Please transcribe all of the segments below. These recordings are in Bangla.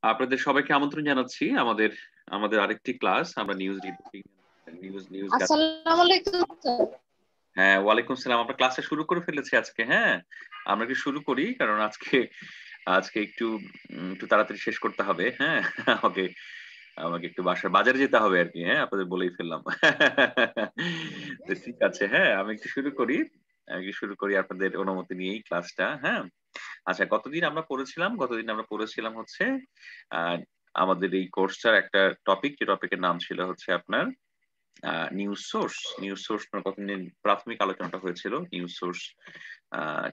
আপনাদের সবাইকে আমন্ত্রণ জানাচ্ছি আমাদের আমাদের আরেকটি ক্লাস। আমরা নিউজ রিপোর্টিং নিউজ নিউজ আসসালামু আলাইকুম স্যার। হ্যাঁ, ওয়ালাইকুম সালাম। আমরা ক্লাসে শুরু করে ফেলেছি আজকে। হ্যাঁ, আমরা কি শুরু করি, কারণ আজকে আজকে একটু একটু তাড়াতাড়ি শেষ করতে হবে। হ্যাঁ, আমাকে আমাকে একটু বাসার বাজারে যেতে হবে আর কি। হ্যাঁ, আপনাদের বলেই ফেললাম। তো ঠিক আছে, হ্যাঁ আমি একটু শুরু করি। আমি একটু শুরু করি আপনাদের অনুমতি নিয়েই ক্লাসটা। হ্যাঁ, আচ্ছা, গতদিন আমরা পড়েছিলাম হচ্ছে আহ, আমাদের এই কোর্সটার একটা টপিক, যে টপিকের নাম ছিল হচ্ছে আপনার নিউজ সোর্স কতদিন প্রাথমিক আলোচনাটা হয়েছিল। নিউজ সোর্স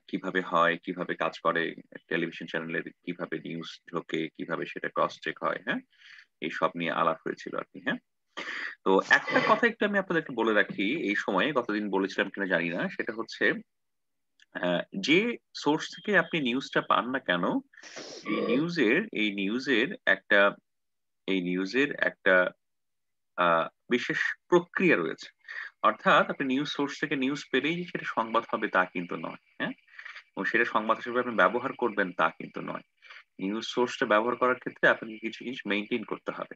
কিভাবে হয়, কিভাবে কাজ করে, টেলিভিশন চ্যানেলে কিভাবে নিউজ ঢোকে, কিভাবে সেটা ক্রস চেক হয়। হ্যাঁ, এই সব নিয়ে আলাপ হয়েছিল আর কি। হ্যাঁ, তো একটা কথা একটু আমি আপনাদেরকে বলে রাখি, এই সময়ে গতদিন বলেছিলাম কিনা জানি না, সেটা হচ্ছে যে সোর্স থেকে আপনি নিউজটা পান না কেন, এই নিউজের একটা এই নিউজের একটা বিশেষ প্রক্রিয়া রয়েছে। অর্থাৎ আপনি নিউজ সোর্স থেকে নিউজ পেলেই যে সেটা সংবাদ হবে তা কিন্তু নয়। হ্যাঁ, এবং সেটা সংবাদ হিসেবে আপনি ব্যবহার করবেন তা কিন্তু নয়। নিউজ সোর্সটা ব্যবহার করার ক্ষেত্রে আপনাকে কিছু জিনিস মেনটেন করতে হবে।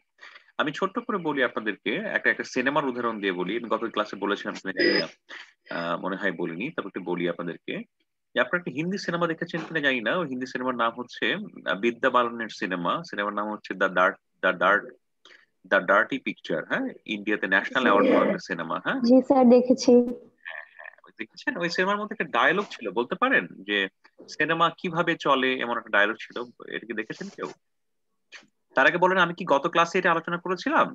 আমি ছোট্ট করে বলি আপনাদেরকে, একটা একটা সিনেমার উদাহরণ দিয়ে বলি। আমি গত ক্লাসে বলেছিলাম কিনা জানি না, মনে হয় বলিনি, তবে একটু বলি আপনাদেরকে। যে আপনারা একটা হিন্দি সিনেমা দেখেছেন কিনা জানি না। ওই হিন্দি সিনেমার নাম হচ্ছে বিদ্যা বালনের সিনেমার নাম হচ্ছে দ্য ডার্টি পিকচার। হ্যাঁ, ইন্ডিয়াতে ন্যাশনাল অ্যাওয়ার্ড পাওয়া একটা সিনেমা। হ্যাঁ, জি স্যার, দেখেছি। ওই দেখেছেন? ওই সিনেমার মধ্যে একটা ডায়লগ ছিল, বলতে পারেন যে সিনেমা কিভাবে চলে, এমন একটা ডায়লগ ছিল। এটা কি দেখেছেন কেউ? তার আগে বলেন, আমি কি গত ক্লাসে এটা আলোচনা করেছিলাম?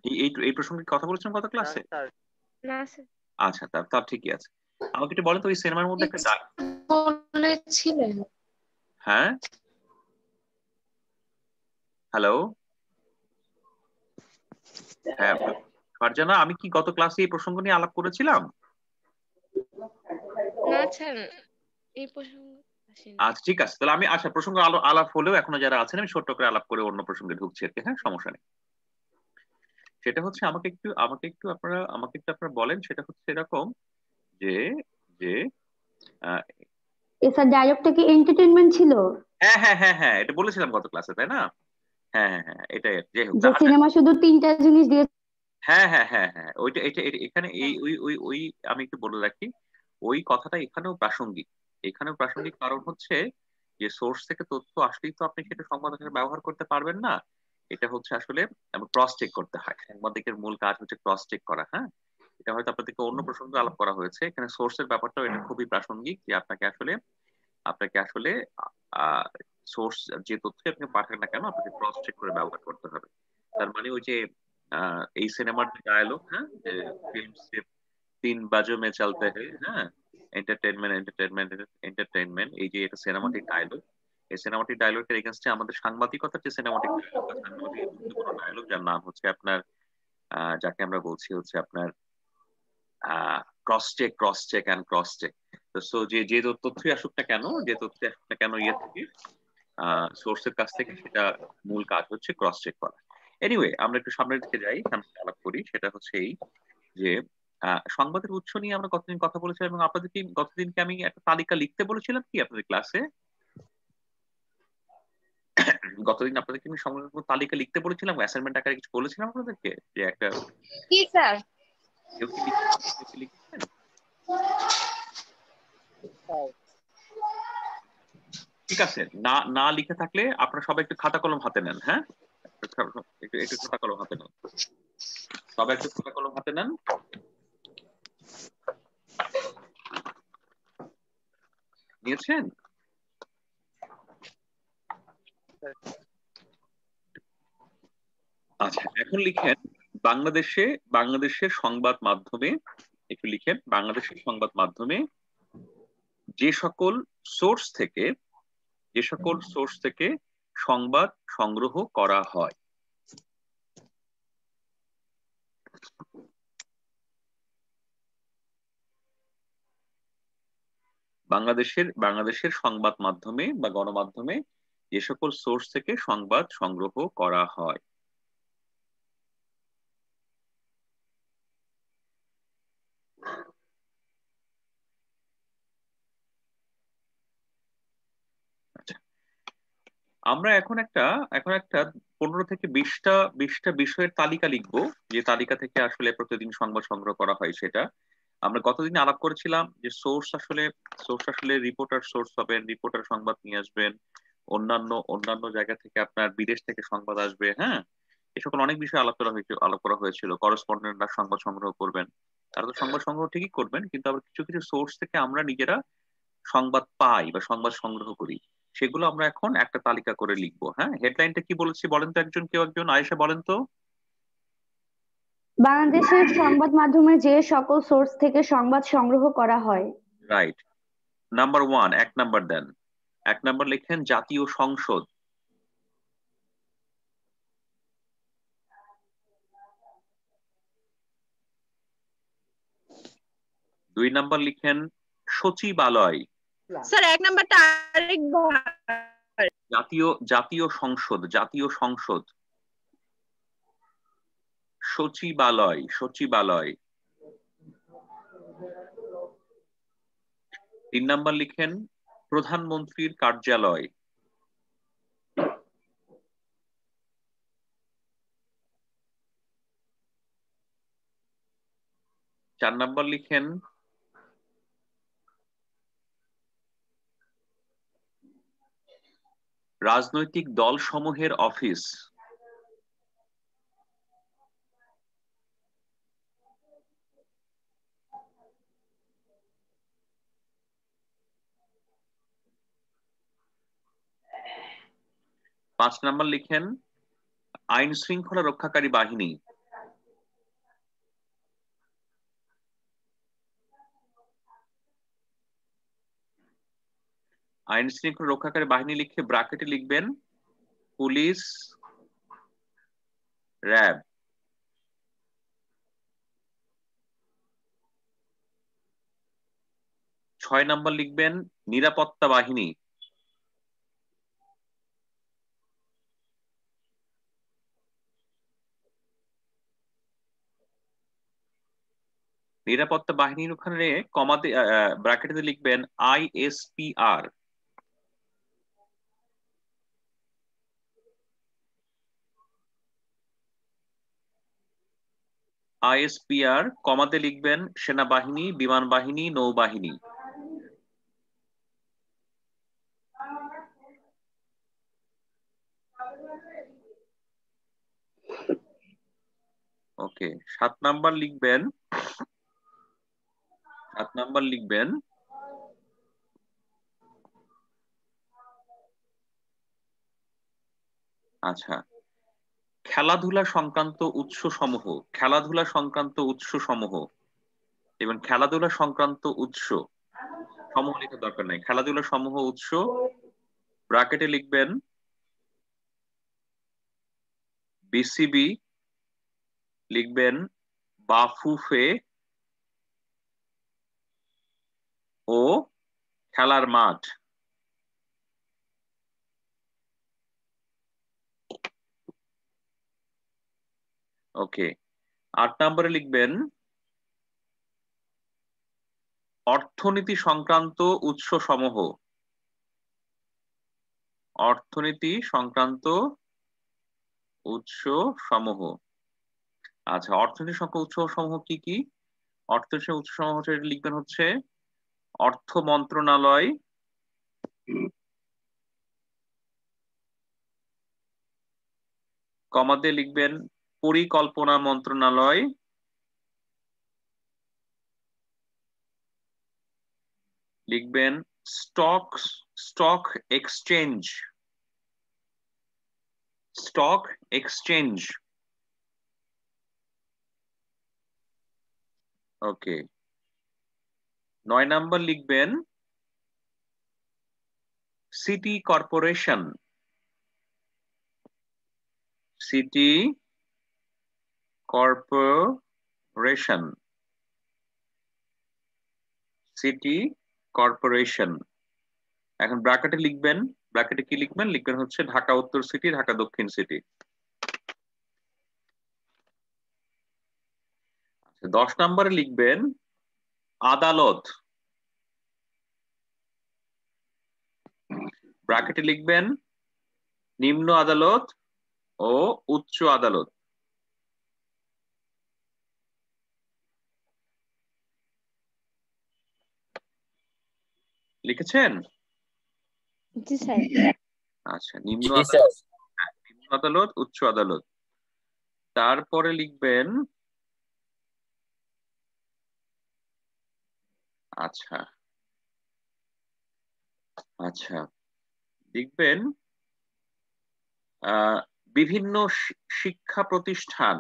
এই এই এই প্রসঙ্গে কথা বলেছিলাম গত ক্লাসে? না স্যার। আচ্ছা, তার তার ঠিকই আছে। আমাকে একটু বলেন তো, ওই সিনেমার মধ্যে একটা বলেছিলেন। হ্যাঁ, হ্যালো, হ্যাঁ ফারজানা, আমি কি গত ক্লাসে এই প্রসঙ্গ নিয়ে আলাপ করেছিলাম? না স্যার, এই প্রসঙ্গ আসেনি। আচ্ছা, ঠিক আছে, তাহলে আমি আচ্ছা প্রসঙ্গ আলাপ হলেও এখনো যারা আছেন, আমি ছোট্ট করে আলাপ করে অন্য প্রসঙ্গে ঢুকছি আর কি। হ্যাঁ, সমস্যা নেই। সেটা হচ্ছে, আমাকে একটু আপনারা বলেন, সেটা হচ্ছে এরকম যে যে আহ, এ স্যার, ডায়লগটা কি এন্টারটেইনমেন্ট ছিল? হ্যাঁ হ্যাঁ হ্যাঁ হ্যাঁ, এটা বলেছিলাম গত ক্লাসে, তাই না? হ্যাঁ হ্যাঁ হ্যাঁ, এটাই আর কি। যাই হোক, যে আচ্ছা। সিনেমা শুধু 3টা জিনিস দিয়ে। হ্যাঁ হ্যাঁ হ্যাঁ হ্যাঁ, ওইটা এখানে এই ওই ওই ওই আমি একটু বলে রাখি, ওই কথাটা এখানেও প্রাসঙ্গিক। এখানেও প্রাসঙ্গিক কারণ হচ্ছে যে সোর্স থেকে তথ্য আসলেই তো আপনি সেটা সংবাদ হিসেবে ব্যবহার করতে পারবেন না। এটা হচ্ছে আসলে ক্রস চেক করতে হয়। সাংবাদিকের মূল কাজ হচ্ছে ক্রস চেক করা। হ্যাঁ, এটা হয়তো আপনাদেরকে অন্য প্রসঙ্গে আলাপ করা হয়েছে, এখানে সোর্সের ব্যাপারটাও এটা খুবই প্রাসঙ্গিক, যে আপনাকে আসলে সোর্স যে তথ্য আপনি পাঠান না কেন, আপনাকে ক্রস চেক করে ব্যবহার করতে হবে। তার মানে ওই যে এই সিনেমার ডায়লগ, হ্যাঁ, যে ফিল্ম সে 3 বাজো মে চলতে হে। হ্যাঁ, এন্টারটেনমেন্ট এন্টারটেনমেন্ট এন্টারটেনমেন্ট, এই যে এটা সিনেমাটিক ডায়লগ। এই সিনেমাটিক ডায়লগের এগেনস্টে আমাদের সাংবাদিকতার যে সিনেমাটিক ডায়লগ বা সাংবাদিক গুরুত্বপূর্ণ ডায়লগ, যার নাম হচ্ছে আপনার যাকে আমরা বলছি হচ্ছে আপনার cross check and cross check. তো সো যে যে তথ্যই আসুক না কেন, ইয়ে থেকে সোর্সের কাছ থেকে, সেটা মূল কাজ হচ্ছে ক্রস চেক করা। এনিওয়ে, আমরা একটু সামনের দিকে যাই, সামনে আলাপ করি। সেটা হচ্ছে এই যে সংবাদের উৎস নিয়ে আমরা কতদিন কথা বলেছিলাম, এবং আপনাদেরকে গতদিনকে আমি একটা তালিকা লিখতে বলেছিলাম কি আপনাদের ক্লাসে। গতদিন আপনাদেরকে আমি সংবাদের তালিকা লিখতে বলেছিলাম, অ্যাসাইনমেন্ট আকারে কিছু বলেছিলাম আপনাদেরকে, যে একটা কি স্যার? কেউ কি লিখেছেন? ঠিক আছে, না না লিখে থাকলে আপনারা সবাই একটু খাতা কলম হাতে নেন। হ্যাঁ, একটু একটু খাতা কলম হাতে নেন, সবাই একটু খাতা কলম হাতে নেন। নিয়েছেন? আচ্ছা, এখন লিখেন বাংলাদেশের সংবাদ মাধ্যমে, একটু লিখেন বাংলাদেশের সংবাদ মাধ্যমে যে সকল সোর্স থেকে যে সকল সোর্স থেকে সংবাদ সংগ্রহ করা হয়। বাংলাদেশের সংবাদ মাধ্যমে বা গণমাধ্যমে যে সকল সোর্স থেকে সংবাদ সংগ্রহ করা হয়। আচ্ছা, আমরা এখন একটা 15 থেকে 20টা বিষয়ের তালিকা লিখবো, যে তালিকা থেকে আসলে প্রতিদিন সংবাদ সংগ্রহ করা হয় সেটা। আমরা গতদিন আলাপ করেছিলাম যে সোর্স আসলে রিপোর্টার সোর্স হবেন, রিপোর্টার সংবাদ নিয়ে আসবেন, অন্যান্য অন্যান্য জায়গা থেকে আপনার বিদেশ থেকে সংবাদ আসবে, হ্যাঁ। এ সকল অনেক বিষয় আলাপ করা হয়েছিল। করেসপন্ডেন্টরা সংবাদ সংগ্রহ করবেন, তারা তো সংবাদ সংগ্রহ ঠিকই করবেন, কিন্তু আবার কিছু কিছু সোর্স থেকে আমরা নিজেরা সংবাদ পাই বা সংবাদ সংগ্রহ করি, সেগুলো আমরা এখন একটা তালিকা করে লিখবো। হ্যাঁ, হেডলাইনটা কি বলেছি বলেন তো, কেউ একজন আয়েশা বলেন তো। বাংলাদেশের সংবাদ মাধ্যমে যে সকল সোর্স থেকে সংবাদ সংগ্রহ করা হয়। রাইট। নাম্বার 1, 1 নাম্বার দেন। 1 নাম্বার লিখেন জাতীয় সংসদ। 2 নাম্বার লিখেন সচিবালয়। স্যার 1 নাম্বারটা আরেকবার। জাতীয় সংসদ সচিবালয়। 3 নাম্বার লিখেন প্রধানমন্ত্রীর কার্যালয়। 4 নাম্বার লিখেন রাজনৈতিক দলসমূহের অফিস। 5 নাম্বার লিখেন আইন শৃঙ্খলা রক্ষাকারী বাহিনী। 5 লিখে ব্র্যাকেটে লিখবেন পুলিশ, র্যাব। 6 নাম্বার লিখবেন নিরাপত্তা বাহিনী। 'নিরাপত্তা বাহিনীর ওখানে কমাতে ব্র্যাকেটে লিখবেন ISPR। কমাতে লিখবেন সেনাবাহিনী, বিমান বাহিনী, নৌবাহিনী। ওকে। 7 নাম্বার লিখবেন আচ্ছা, খেলাধুলা সংক্রান্ত উৎস সমূহ এবং খেলাধুলা সংক্রান্ত উৎস সমূহ লেখার দরকার নাই, খেলাধুলা সমূহ উৎস। ব্র্যাকেটে লিখবেন বিসিবি, লিখবেন বাফুফে ও খেলার মাঠ। ওকে। 8 নাম্বারে লিখবেন অর্থনীতি সংক্রান্ত উৎস সমূহ। আচ্ছা, অর্থনীতি সংক্রান্ত উৎস সমূহ কি কি? অর্থনীতি উৎস সমূহ লিখবেন হচ্ছে অর্থ মন্ত্রণালয়, কমাতে লিখবেন পরিকল্পনা মন্ত্রণালয়, লিখবেন স্টক এক্সচেঞ্জ। ওকে। 9 নাম্বার লিখবেন সিটি কর্পোরেশন। এখন ব্র্যাকেটে কি লিখবেন? লিখবেন হচ্ছে ঢাকা উত্তর সিটি, ঢাকা দক্ষিণ সিটি। 10 নাম্বারে লিখবেন আদালত। ব্র্যাকেটে লিখবেন নিম্ন আদালত ও উচ্চ আদালত। লিখেছেন? জি স্যার। আচ্ছা, নিম্ন জি আদালত, স্যার। নিম্ন আদালত, উচ্চ আদালত। তারপরে লিখবেন, আচ্ছা আচ্ছা, লিখবেন বিভিন্ন শিক্ষা প্রতিষ্ঠান,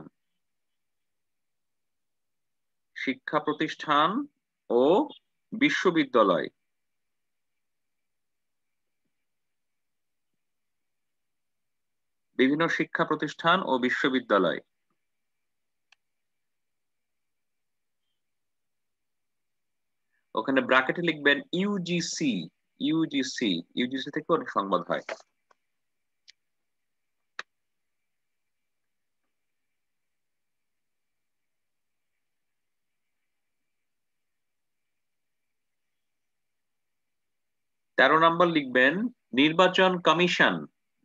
শিক্ষা প্রতিষ্ঠান ও বিশ্ববিদ্যালয়। বিভিন্ন শিক্ষা প্রতিষ্ঠান ও বিশ্ববিদ্যালয়। ওখানে ব্র্যাকেটে লিখবেন ইউজিসি। ইউজিসি, ইউজিসি থেকে অনেক সংবাদ হয়। তেরো নম্বর লিখবেন নির্বাচন কমিশন।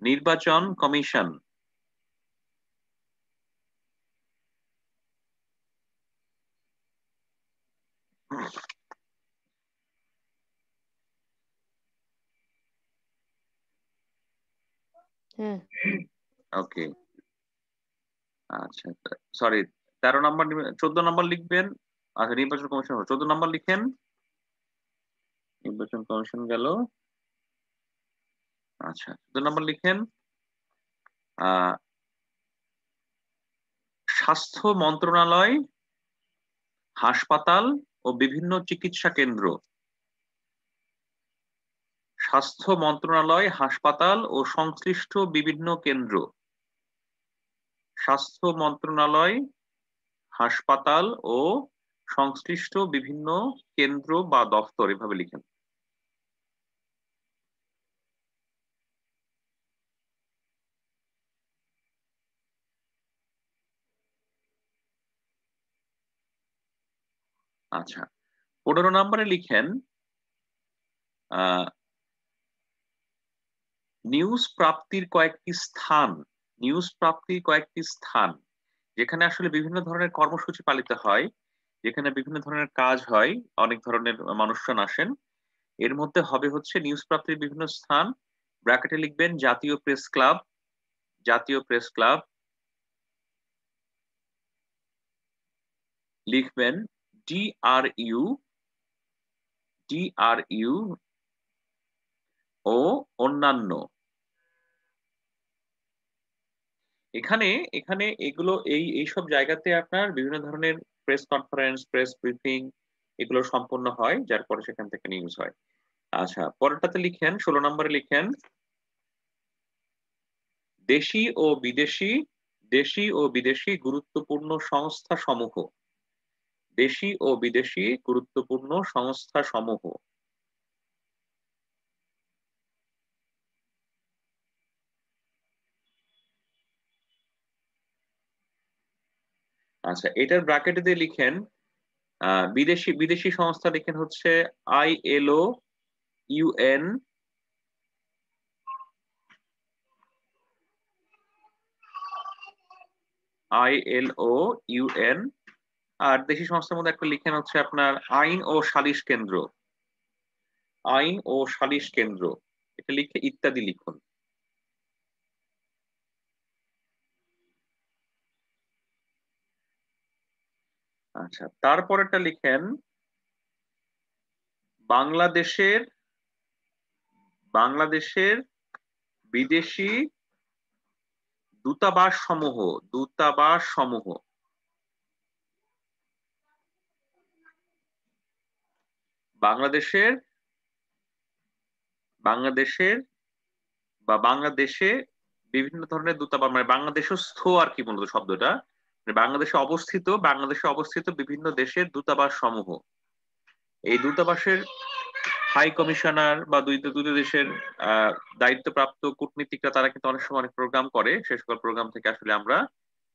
নির্বাচন কমিশন। হ্যাঁ। ওকে, আচ্ছা, সরি, 13 নম্বর, 14 নম্বর লিখবেন। আচ্ছা, নির্বাচন কমিশন 14 নম্বর লিখেন। নির্বাচন কমিশন গেল। আচ্ছা, 14 নম্বর লিখেন স্বাস্থ্য মন্ত্রণালয়, হাসপাতাল ও বিভিন্ন চিকিৎসা কেন্দ্র। স্বাস্থ্য মন্ত্রণালয়, হাসপাতাল ও সংশ্লিষ্ট বিভিন্ন কেন্দ্র। স্বাস্থ্য মন্ত্রণালয়, হাসপাতাল ও সংশ্লিষ্ট বিভিন্ন কেন্দ্র বা দফতর, এভাবে লিখেন। আচ্ছা, 15 নম্বরে লিখেন নিউজ প্রাপ্তির কয়েকটি স্থান। নিউজ প্রাপ্তির কয়েকটি স্থান, যেখানে আসলে বিভিন্ন ধরনের কর্মসূচি পালিত হয়, যেখানে বিভিন্ন ধরনের কাজ হয়, অনেক ধরনের মানুষজন আসেন। এর মধ্যে হবে হচ্ছে নিউজ প্রাপ্তির বিভিন্ন স্থান। ব্র্যাকেটে লিখবেন জাতীয় প্রেস ক্লাব। জাতীয় প্রেস ক্লাব। লিখবেন ডিআরইউ। ডিআরইউ ও অন্যান্য। এখানে এখানে এগুলো এইসব জায়গাতে আপনার বিভিন্ন ধরনের প্রেস কনফারেন্স, প্রেস ব্রিফিং এগুলো সম্পন্ন হয়, যার পরে সেখান থেকে নিউজ হয়। আচ্ছা, পরেরটাতে লিখেন, 16 নম্বরে লিখেন দেশি ও বিদেশি, দেশি ও বিদেশি গুরুত্বপূর্ণ সংস্থা সমূহ। দেশি ও বিদেশি গুরুত্বপূর্ণ সংস্থা সমূহ। আচ্ছা, এটার ব্র্যাকেটে দিয়ে লিখেন বিদেশি বিদেশি সংস্থা লিখেন হচ্ছে আইএলও, ইউএন, আইএলও, ইউএন। আর দেশি সংস্থার মধ্যে একটা লিখেন হচ্ছে আপনার আইন ও সালিশ কেন্দ্র। আইন ও সালিশ কেন্দ্র, এটা লিখে ইত্যাদি লিখুন। আচ্ছা, তারপরেরটা লিখেন বাংলাদেশের, বাংলাদেশের বিদেশি দূতাবাস সমূহ। দূতাবাস সমূহ। বাংলাদেশের, বাংলাদেশের বা বাংলাদেশে বিভিন্ন ধরনের দূতাবাস, মানে বাংলাদেশস্থ আর কি মূলত শব্দটা, মানে বাংলাদেশে অবস্থিত, বাংলাদেশে অবস্থিত বিভিন্ন দেশের দূতাবাস সমূহ। এই দূতাবাসের হাই কমিশনার বা দুই দুই দেশের দায়িত্বপ্রাপ্ত কূটনীতিকরা, তারা কিন্তু অনেক সময় অনেক প্রোগ্রাম করে। সে সকল প্রোগ্রাম থেকে আসলে আমরা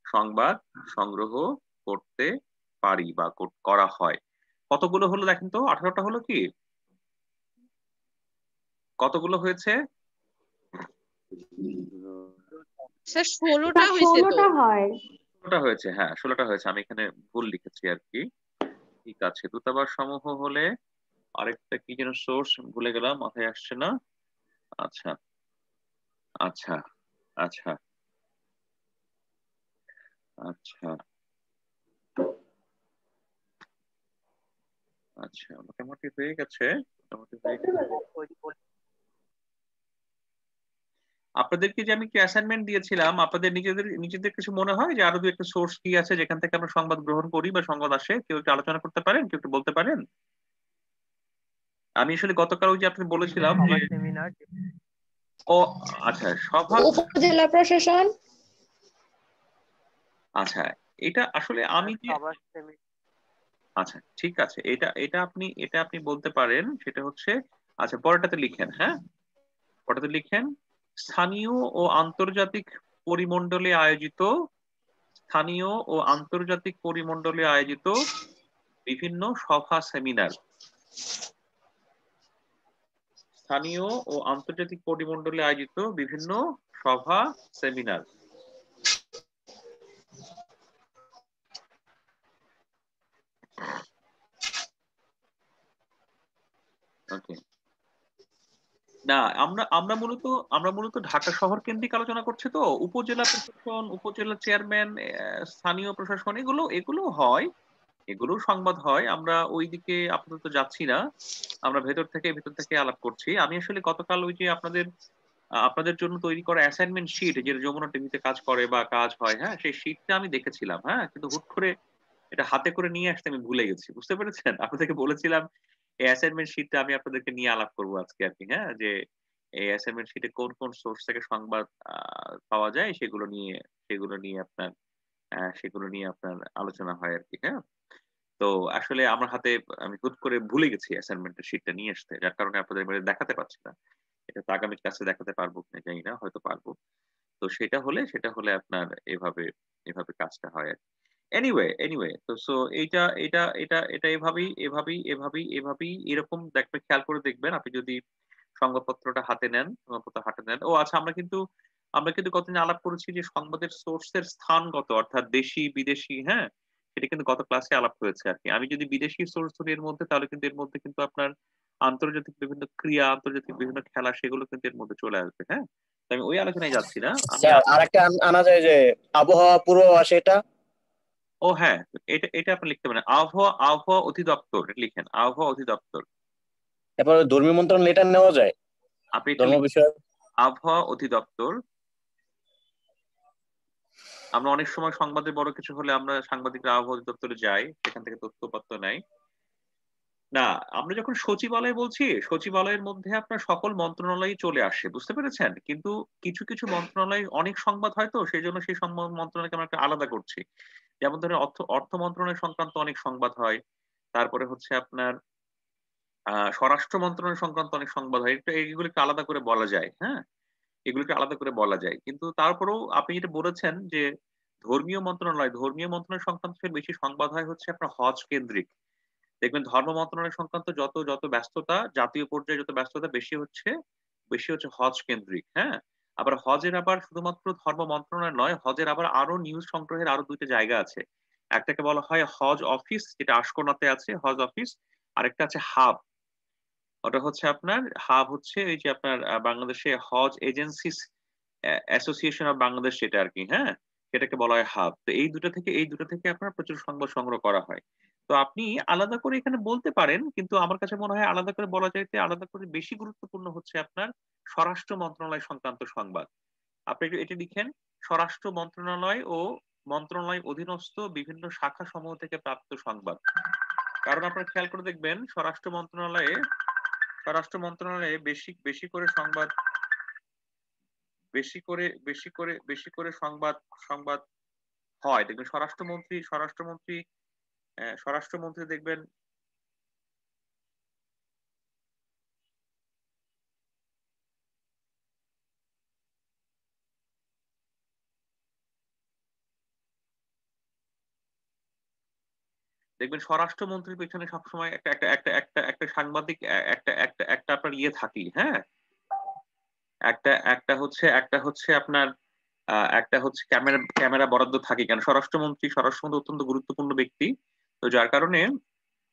সংবাদ সংগ্রহ করতে পারি বা করা হয়। কতগুলো হলো দেখেন তো? 18টা হলো কি? কতগুলো হয়েছে? স্যার 16টা হয়েছে তো। 16টা হয়। 16টা হয়েছে, হ্যাঁ 16টা হয়েছে, আমি এখানে ভুল লিখেছি আর কি। ঠিক আছে, দূতাবাস সমূহ হলে আরেকটা কি যেন সোর্স ভুলে গেলাম, মাথায় আসছে না। আচ্ছা আচ্ছা আচ্ছা আচ্ছা আচ্ছা, মোটামুটি হয়ে গেছে, মোটামুটি হয়ে গেছে। আপনাদেরকে যে আমি কি অ্যাসাইনমেন্ট দিয়েছিলাম, আপনাদের নিজেদের নিজেদের কিছু মনে হয় যে আরো দু একটা সোর্স কি আছে যেখান থেকে আমরা সংবাদ গ্রহণ করি বা সংবাদ আসে? কেউ একটু আলোচনা করতে পারেন, কেউ একটু বলতে পারেন? আমি আসলে গতকাল ওই যে আপনি বলেছিলাম যে সেমিনার। ও আচ্ছা সভা, উপজেলা প্রশাসন। আচ্ছা এটা আসলে আমি যে সবার সেমিনার। আচ্ছা ঠিক আছে, এটা এটা আপনি এটা আপনি বলতে পারেন, সেটা হচ্ছে আচ্ছা পরেরটাতে লিখেন, হ্যাঁ পরেরটাতে লিখেন স্থানীয় ও আন্তর্জাতিক পরিমণ্ডলে আয়োজিত, স্থানীয় ও আন্তর্জাতিক পরিমণ্ডলে আয়োজিত বিভিন্ন সভা সেমিনার, স্থানীয় ও আন্তর্জাতিক পরিমণ্ডলে আয়োজিত বিভিন্ন সভা সেমিনার। ওকে, না আমরা আমরা মূলত আমরা মূলত ঢাকা শহর কেন্দ্রিক আলোচনা করছি, তো উপজেলা প্রশাসন, উপজেলা চেয়ারম্যান, স্থানীয় প্রশাসন এগুলো এগুলো হয়, এগুলো সংবাদ হয়, আমরা ওইদিকে আপাতত যাচ্ছি না, আমরা ভেতর থেকে আলাপ করছি। আমি আসলে গতকাল ওই যে আপনাদের আপনাদের জন্য তৈরি করা অ্যাসাইনমেন্ট শিট, যেটা যমুনা টিভিতে কাজ করে বা কাজ হয়, হ্যাঁ সেই শিটটা আমি দেখেছিলাম, হ্যাঁ কিন্তু হুট করে এটা হাতে করে নিয়ে আসতে আমি ভুলে গেছি, বুঝতে পেরেছেন? আপনাদেরকে বলেছিলাম এই অ্যাসাইনমেন্ট শিটটা আমি আপনাদেরকে নিয়ে আলাপ করবো আজকে আর কি, হ্যাঁ যে এই অ্যাসাইনমেন্ট শিটে কোন কোন সোর্স থেকে সংবাদ পাওয়া যায় সেগুলো নিয়ে আপনার সেগুলো নিয়ে আপনার আলোচনা হয় আর কি, হ্যাঁ। তো আসলে আমার হাতে আমি হুট করে ভুলে গেছি অ্যাসাইনমেন্টের শিটটা নিয়ে আসতে, যার কারণে আপনাদের মানে দেখাতে পারছি না। এটা তো আগামী ক্লাসে দেখাতে পারবো কিনা জানি না, হয়তো পারবো। তো সেটা হলে আপনার এভাবে এভাবে কাজটা হয় আর এনিওয়ে তো সো এটা এভাবেই এরকম দেখবে, খেয়াল করে দেখবেন আপনি যদি সংবাদপত্রটা হাতে নেন, সংবাদপত্র হাতে নেন। ও আচ্ছা, আমরা কিন্তু কতদিন আলাপ করেছি যে সংবাদের সোর্সের স্থানগত, অর্থাৎ দেশি বিদেশি, হ্যাঁ সেটা কিন্তু গত ক্লাসে আলাপ হয়েছে আর কি। আমি যদি বিদেশি সোর্স ধরি এর মধ্যে, তাহলে কিন্তু এর মধ্যে কিন্তু আপনার আন্তর্জাতিক বিভিন্ন ক্রিয়া, আন্তর্জাতিক বিভিন্ন খেলা, সেগুলো কিন্তু এর মধ্যে চলে আসবে, হ্যাঁ। তো আমি ওই আলোচনায় যাচ্ছি না, আমি স্যার আরেকটা আনা যায় যে আবহাওয়া পূর্বাভাস, এটা ও হ্যাঁ, এটা এটা আপনি লিখতে পারেন, আবহাওয়া আবহাওয়া অধিদপ্তর, এটা লিখেন আবহাওয়া অধিদপ্তর। এরপর ধর্মীয় মন্ত্রণালয় লেটার নেওয়া যায়, আপনি এটা ধর্ম বিষয়। আবহাওয়া অধিদপ্তর। আমরা অনেক সময় সংবাদে বড় কিছু হলে আমরা সাংবাদিকরা আবহাওয়া অধিদপ্তরে যাই, সেখান থেকে তথ্যপত্র নেই। না, আমরা যখন সচিবালয় বলছি, সচিবালয়ের মধ্যে আপনার সকল মন্ত্রণালয় চলে আসে, বুঝতে পেরেছেন? কিন্তু কিছু কিছু মন্ত্রণালয় অনেক সংবাদ হয়, তো সেই জন্য সেই সংবাদ মন্ত্রণালয়কে আমরা একটা আলাদা করছি। যেমন ধরেন অর্থ মন্ত্রণালয় সংক্রান্ত অনেক সংবাদ হয়, তারপরে হচ্ছে আপনার স্বরাষ্ট্র মন্ত্রণালয় সংক্রান্ত অনেক সংবাদ হয়, একটু এগুলোকে আলাদা করে বলা যায়, হ্যাঁ এগুলোকে আলাদা করে বলা যায়। কিন্তু তারপরেও আপনি যেটা বলেছেন যে ধর্মীয় মন্ত্রণালয় সংক্রান্ত বেশি সংবাদ হয় হচ্ছে আপনার হজ কেন্দ্রিক। দেখবেন ধর্ম মন্ত্রণালয় সংক্রান্ত যত যত ব্যস্ততা, জাতীয় পর্যায়ে যত ব্যস্ততা বেশি হচ্ছে হজ কেন্দ্রিক, হ্যাঁ। আবার হজের আবার শুধুমাত্র ধর্ম মন্ত্রণালয় নয়, হজের আবার আরো নিউজ সংগ্রহের আরো দুইটা জায়গা আছে। একটাকে বলা হয় হজ অফিস, যেটা আশকোনাতে আছে হজ অফিস। আরেকটা আছে হাব, ওটা হচ্ছে আপনার হাব হচ্ছে এই যে আপনার বাংলাদেশে হজ এজেন্সিস অ্যাসোসিয়েশন অফ বাংলাদেশ, সেটা আর কি, হ্যাঁ সেটাকে বলা হয় হাব। তো এই দুটো থেকে আপনার প্রচুর সংবাদ সংগ্রহ করা হয়। তো আপনি আলাদা করে এখানে বলতে পারেন, কিন্তু আমার কাছে মনে হয় আলাদা করে বলা চাইতে আলাদা করে বেশি গুরুত্বপূর্ণ হচ্ছে আপনার স্বরাষ্ট্র মন্ত্রণালয় সংক্রান্ত সংবাদ। আপনি এটা লিখেন, স্বরাষ্ট্র মন্ত্রণালয় ও মন্ত্রণালয় অধীনস্থ বিভিন্ন শাখা সমূহ থেকে প্রাপ্ত সংবাদ। কারণ আপনারা খেয়াল করে দেখবেন স্বরাষ্ট্র মন্ত্রণালয়ে বেশি বেশি করে সংবাদ, বেশি করে সংবাদ সংবাদ হয়। দেখবেন স্বরাষ্ট্রমন্ত্রী দেখবেন স্বরাষ্ট্রমন্ত্রীর পেছনে সবসময় একটা একটা একটা একটা একটা সাংবাদিক একটা একটা একটা আপনার ইয়ে থাকি, হ্যাঁ একটা একটা হচ্ছে আপনার একটা হচ্ছে ক্যামেরা বরাদ্দ থাকে কেন, স্বরাষ্ট্রমন্ত্রী অত্যন্ত গুরুত্বপূর্ণ ব্যক্তি, তো যার কারণে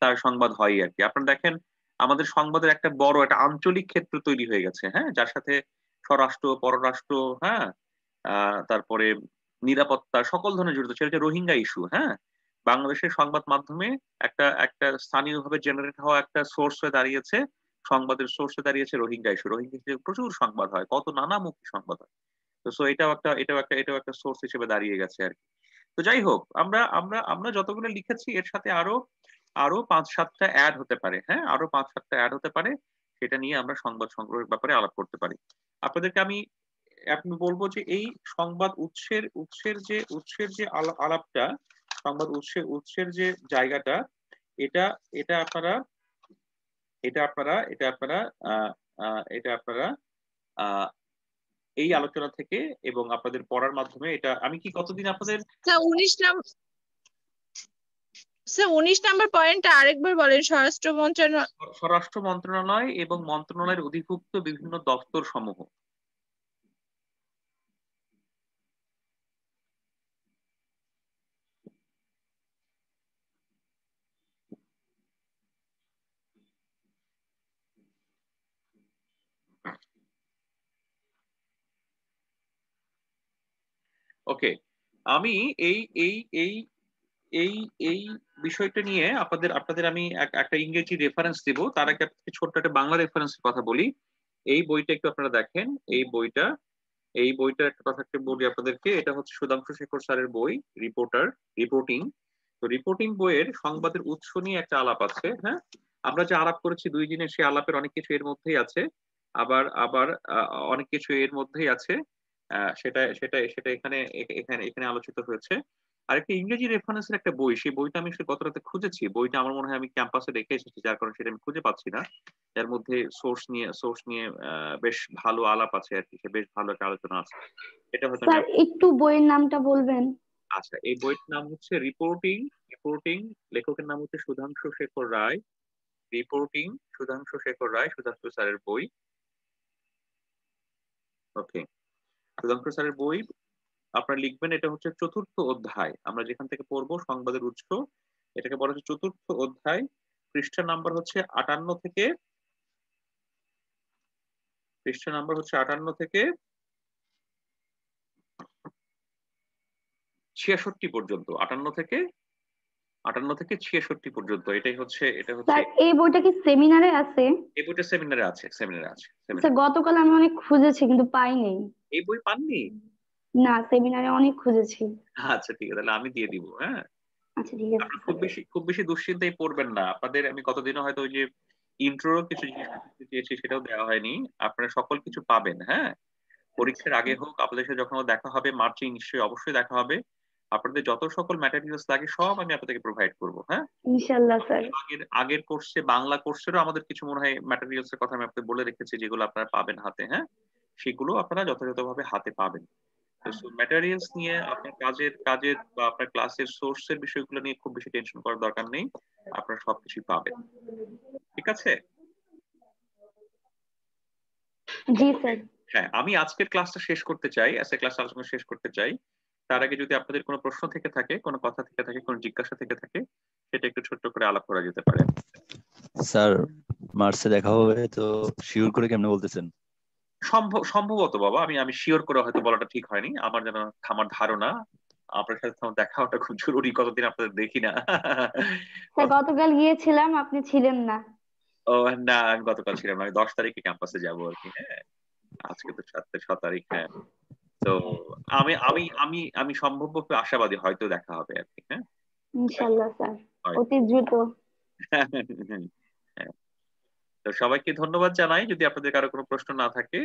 তার সংবাদ হয় আর কি। আপনারা দেখেন আমাদের সংবাদের একটা বড় একটা আঞ্চলিক ক্ষেত্র তৈরি হয়ে গেছে, হ্যাঁ, যার সাথে স্বরাষ্ট্র, পররাষ্ট্র, হ্যাঁ, তারপরে নিরাপত্তা সকল ধরনের জড়িত, সেটা হচ্ছে রোহিঙ্গা ইস্যু। হ্যাঁ, বাংলাদেশের সংবাদ মাধ্যমে একটা একটা স্থানীয়ভাবে জেনারেট হওয়া একটা সোর্স হয়ে দাঁড়িয়েছে, সংবাদের সোর্স হয়ে দাঁড়িয়েছে রোহিঙ্গা ইস্যু। রোহিঙ্গা ইস্যু প্রচুর সংবাদ হয়, কত নানামুখী সংবাদ হয়। তো সো এটাও একটা সোর্স হিসেবে দাঁড়িয়ে গেছে আর কি। তো যাই হোক, আমরা আমরা আমরা যতগুলো লিখেছি এর সাথে আরো আরো 5-7টা অ্যাড হতে পারে, হ্যাঁ, আরো 5-7টা অ্যাড হতে পারে, সেটা নিয়ে আমরা সংবাদ সংগ্রহের ব্যাপারে আলাপ করতে পারি। আপনাদেরকে আমি বলবো যে এই সংবাদ উৎসের যে আলাপটা, সংবাদ উৎসের যে জায়গাটা, এটা এটা আপনারা এটা আপনারা এটা আপনারা আহ আহ এটা আপনারা আহ এই আলোচনা থেকে এবং আপনাদের পড়ার মাধ্যমে, এটা আমি কি কতদিন আপনাদের স্যার 19 নাম্বার পয়েন্টটা আরেকবার বলেন। স্বরাষ্ট্র মন্ত্রণালয় এবং মন্ত্রণালয়ের অধিভুক্ত বিভিন্ন দপ্তর সমূহ। ওকে, আমি এই এই এই এই এই বিষয়টা নিয়ে আপনাদের আমি একটা ইংরেজি রেফারেন্স দিব, তার আগে আপনাকে ছোট্ট একটা বাংলা রেফারেন্সের কথা বলি। এই বইটা একটু আপনারা দেখেন, এই বইটা একটা কথা একটু বলি আপনাদেরকে। এটা হচ্ছে সুধাংশু শেখর স্যারের বই, রিপোর্টিং। তো রিপোর্টিং বইয়ের সংবাদের উৎস নিয়ে একটা আলাপ আছে। হ্যাঁ, আমরা যে আলাপ করেছি 2 দিনের, সেই আলাপের অনেক কিছু এর মধ্যেই আছে, আবার আবার অনেক কিছু এর মধ্যেই আছে, সেটা সেটা সেটা এখানে এখানে এখানে আলোচিত হয়েছে। আর একটা ইংরেজি রেফারেন্সের একটা বই, সেই বইটা আমি গত রাতে খুঁজেছি, বইটা আমার মনে হয় আমি ক্যাম্পাসে রেখে এসেছি, যার কারণে সেটা আমি খুঁজে পাচ্ছি না। এর মধ্যে সোর্স নিয়ে বেশ ভালো আলাপ আছে আর কি, বেশ ভালো একটা আলোচনা আছে। এটা হয়তো স্যার একটু বইয়ের নামটা বলবেন? আচ্ছা, এই বইটার নাম হচ্ছে রিপোর্টিং, লেখকের নাম হচ্ছে সুধাংশু শেখর রায়। রিপোর্টিং, সুধাংশু স্যারের বই। ওকে, সুধাংশু স্যারের বই আপনারা লিখবেন, এটা হচ্ছে 4র্থ অধ্যায়, আমরা যেখান থেকে পড়বো সংবাদের উৎস, এটাকে বলা হচ্ছে 4র্থ অধ্যায়। পৃষ্ঠা নাম্বার হচ্ছে 58 থেকে 66 পর্যন্ত, 58 থেকে 66 পর্যন্ত। এটা হচ্ছে স্যার এই বইটা কি সেমিনারে আছে? এই বইটা সেমিনারে আছে। স্যার গতকাল আমি অনেক খুঁজেছি কিন্তু পাইনি। এই বই পাননি? না, সেমিনারে অনেক খুঁজেছি। আচ্ছা ঠিক আছে, তাহলে আমি দিয়ে দিব। হ্যাঁ, আচ্ছা ঠিক আছে। খুব বেশি দুশ্চিন্তায় পড়বেন না। আপনাদের আমি কতদিনও হয়তো ওই যে ইন্ট্রোর কিছু জিনিস দিয়েছি, সেটাও দেওয়া হয়নি। আপনারা সকল কিছু পাবেন। হ্যাঁ, পরীক্ষার আগে হোক, আপনাদের সাথে যখন দেখা হবে মার্চে, নিশ্চয়ই অবশ্যই দেখা হবে। আপনাদের যত সকল ম্যাটেরিয়ালস লাগে সব আমি আপনাদেরকে প্রোভাইড করব। হ্যাঁ, ইনশাআল্লাহ স্যার। আগের কোর্সে, বাংলা কোর্সেরও আমাদের কিছু মনে হয় ম্যাটেরিয়ালস এর কথা আমি আপনাদের বলে রেখেছি, যেগুলো আপনারা পাবেন হাতে। হ্যাঁ, সেগুলো আপনারা যথাযথভাবে হাতে পাবেন। ম্যাটেরিয়ালস নিয়ে আপনার কাজের বা আপনার ক্লাসের সোর্সের বিষয়গুলো নিয়ে খুব বেশি টেনশন করার দরকার নেই, আপনারা সবকিছু পাবেন। ঠিক আছে? জি স্যার। হ্যাঁ, আমি আজকের ক্লাসটা শেষ করতে চাই, আজকের ক্লাস আলোচনা শেষ করতে চাই। তার আগে যদি আপনাদের কোনো প্রশ্ন থেকে থাকে, কোনো কথা থেকে থাকে, কোনো জিজ্ঞাসা থেকে থাকে, সেটা একটু ছোট্ট করে আলাপ করা যেতে পারে। স্যার মার্চে দেখা হবে, তো শিওর করে কেমনে বলতেছেন? সম্ভবত বাবা, আমি শিওর করে হয়তো বলাটা ঠিক হয়নি, আমার ধারণা আপনার সাথে আমার দেখা হওয়াটা খুব জরুরি, কতদিন আপনাদের দেখি না। স্যার গতকাল গিয়েছিলাম, আপনি ছিলেন না। ও না, আমি গতকাল ছিলাম না, আমি 10 তারিখে ক্যাম্পাসে যাবো আর কি। হ্যাঁ, আজকে তো 6 তারিখ। হ্যাঁ, তো আমি আমি আমি আমি সম্ভাব্য আশাবাদী, হয়তো দেখা হবে আর কি। হ্যাঁ, ইনশাআল্লাহ স্যার, অতি দ্রুত। হ্যাঁ, তো সবাইকে ধন্যবাদ জানাই। যদি আপনাদের কারো কোনো প্রশ্ন না থাকে।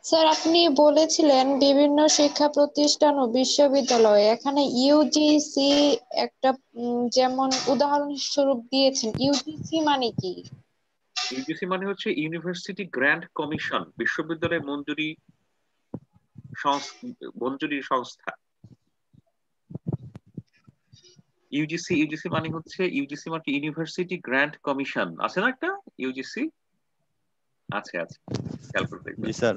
স্যার আপনি বলেছিলেন বিভিন্ন শিক্ষা প্রতিষ্ঠান ও বিশ্ববিদ্যালয়, এখানে ইউজিসি একটা যেমন উদাহরণস্বরূপ দিয়েছেন, ইউজিসি মানে কি? ইউজিসি মানে হচ্ছে ইউনিভার্সিটি গ্র্যান্ট কমিশন, বিশ্ববিদ্যালয় মঞ্জুরি সংস্থা। ইউজিসি মানে হচ্ছে ইউনিভার্সিটি গ্র্যান্ট কমিশন, আছে না একটা ইউজিসি? আছে, খেয়াল করে দেখবেন। জি স্যার।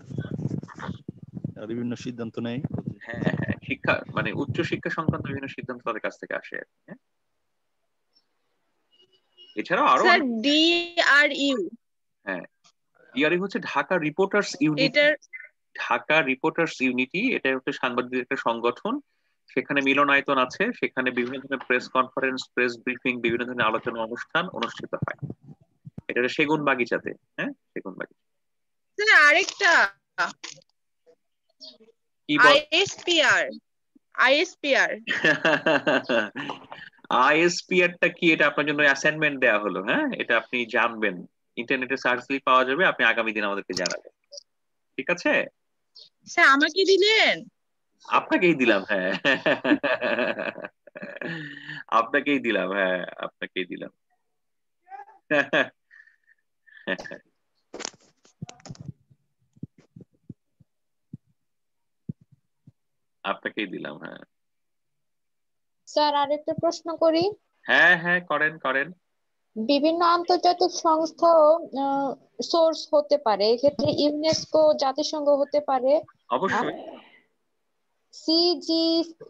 বিভিন্ন সিদ্ধান্ত নেয়। হ্যাঁ হ্যাঁ, শিক্ষা মানে উচ্চ শিক্ষা সংক্রান্ত বিভিন্ন সিদ্ধান্ত তাদের কাছ থেকে আসে আর কি, হ্যাঁ। এছাড়াও আরো স্যার অনেক, DRU হ্যাঁ, ডিআরইউ হচ্ছে ঢাকা রিপোর্টার্স ইউনিটি। এটার ঢাকা রিপোর্টার্স ইউনিটি এটা হচ্ছে সাংবাদিকদের একটা সংগঠন। সেখানে মিলনায়তন আছে, সেখানে বিভিন্ন ধরনের প্রেস কনফারেন্স, প্রেস ব্রিফিং, বিভিন্ন ধরনের আলোচনা অনুষ্ঠান অনুষ্ঠিত হয়। এটা হচ্ছে সেগুন বাগিচাতে, হ্যাঁ, সেগুন বাগিচা। স্যার আরেকটা কি বল? ISPR আইএসপিআরটা কি, এটা আপনার জন্য অ্যাসাইনমেন্ট দেওয়া হলো, হ্যাঁ, এটা আপনি জানবেন, ইন্টারনেটে সার্চ দিলে পাওয়া যাবে, আপনি আগামী দিন আমাদেরকে জানাবেন, ঠিক আছে? স্যার আমাকে দিলেন? আপনাকেই দিলাম, হ্যাঁ। আপনাকেই দিলাম, হ্যাঁ, আপনাকেই দিলাম। আপনাকেই দিলাম, হ্যাঁ। স্যার আরেকটা প্রশ্ন করি। হ্যাঁ হ্যাঁ, করেন করেন। বিভিন্ন আন্তর্জাতিক সংস্থাও সোর্স হতে পারে, এক্ষেত্রে ইউনেস্কো, জাতিসংঘ হতে পারে। অবশ্যই।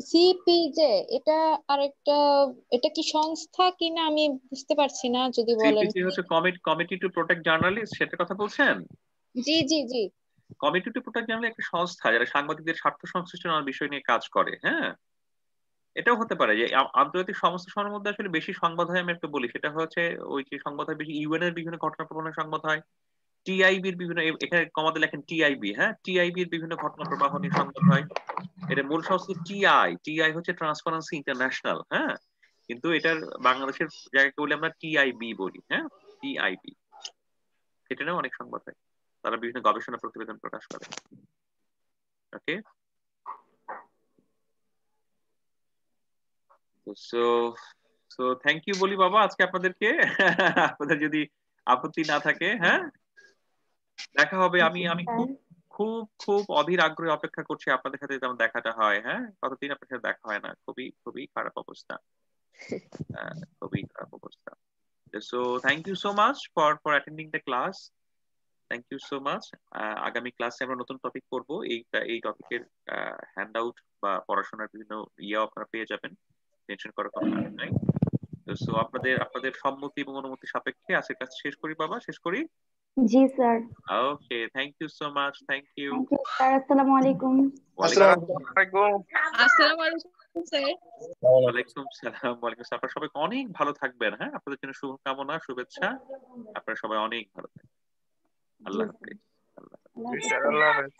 সিপিজে এটা আরেকটা, এটা কি সংস্থা কিনা আমি বুঝতে পারছি না, যদি বলেন। সিপিসি হচ্ছে কমিটি টু প্রোটেক্ট জার্নালিস্ট, সেটা কথা বলছেন? জি জি জি। কমিটি টু প্রোটেক্ট জার্নালিস্ট একটা সংস্থা যারা সাংবাদিকদের স্বার্থ সংশ্লিষ্ট নানা বিষয় নিয়ে কাজ করে, হ্যাঁ। এটাও হতে পারে যে আন্তর্জাতিক সংস্থাসমূহের মধ্যে আসলে বেশি সংবাদ হয়, আমি একটু বলি, সেটা হচ্ছে ওই যে সংবাদ হয় বেশি ইউএন এর বিভিন্ন ঘটনা প্রবাহের সংবাদ হয়, টিআইবির বিভিন্ন, এখানে কমাতে লেখেন টিআইবি, হ্যাঁ, টিআইবির বিভিন্ন ঘটনা প্রবাহ নিয়ে সংবাদ হয়। এটা মূল সংস্থা টিআই হচ্ছে ট্রান্সপারেন্সি ইন্টারন্যাশনাল, হ্যাঁ, কিন্তু এটার বাংলাদেশের জায়গাকে বলি আমরা টিআইবি বলি, হ্যাঁ, টিআইবি। সেটা নিয়েও অনেক সংবাদ হয়, তারা বিভিন্ন গবেষণা প্রতিবেদন প্রকাশ করে। ওকে, সো সো থ্যাংক ইউ বলি বাবা আজকে আপনাদেরকে। আপনাদের যদি আপত্তি না থাকে, হ্যাঁ, দেখা হবে। আমি আমি খুব খুব খুব অধীর আগ্রহে অপেক্ষা করছি আপনাদের সাথে যেমন দেখাটা হয়, হ্যাঁ, কতদিন আপনার সাথে দেখা হয় না, খুবই খুবই খারাপ অবস্থা, খুবই খারাপ অবস্থা। So thank you so much for attending the class, thank you so much. আগামী ক্লাসে আমরা নতুন টপিক করব, এই টপিকের হ্যান্ড আউট বা পড়াশোনার বিভিন্ন আপনারা পেয়ে যাবেন, টেনশন করার কোনো কারণ নাই। সো আপনাদের সম্মতি এবং অনুমতি সাপেক্ষে আজকের কাজ শেষ করি বাবা, শেষ করি। জি sir. Okay, thank you so much, thank you. Thank you sir. আসসালামু আলাইকুম। আসসালামু আলাইকুম স্যার। ওয়ালাইকুম সালাম। ওয়ালাইকুম সালাম। আপনারা সবাই অনেক ভালো থাকবেন, হ্যাঁ, আপনাদের জন্য শুভকামনা, শুভেচ্ছা। আপনারা সবাই অনেক ভালো থাকবেন। আল্লাহ হাফেজ। আল্লাহ হাফেজ।